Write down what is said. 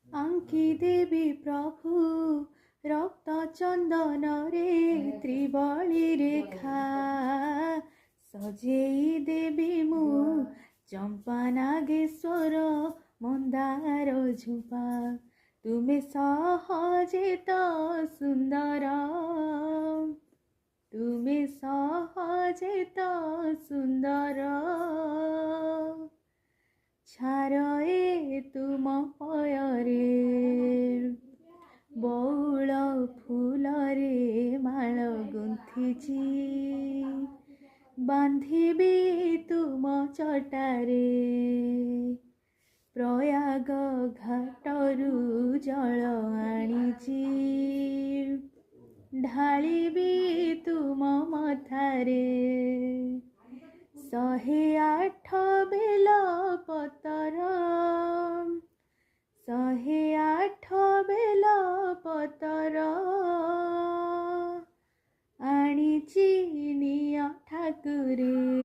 ଆଙ୍କି ଦେବି ପ୍ରଭୁ ରକ୍ତ ଚନ୍ଦନରେ ତ୍ରିବଳି ରେଖା ସଜେଇ ଦେବି ମୁଁ ଚମ୍ପା ନାଗେଶ୍ୱର ମନ୍ଦାର ଝୁମ୍ପା ତୁମେ ସହଜେ ତ ସୁନ୍ଦର ତୁମେ ସହଜେ ତ ସୁନ୍ଦର ଛାରେ ତୁମ ପୟରେ ବଉଳ ଫୁଲରେ ମାଳ ଗୁନ୍ଥିଛି ବାନ୍ଧିବି ତୁମ ଚଟାରେ ପ୍ରୟାଗ ଘାଟରୁ ଜଳ ଆଣିଛି ଢାଳିବି ତୁମ ମଥାରେ 108 ବେଲ ପତର 108 ବେଲ ପତର ଆଣିଛି ନିଅ ଠାକୁରେ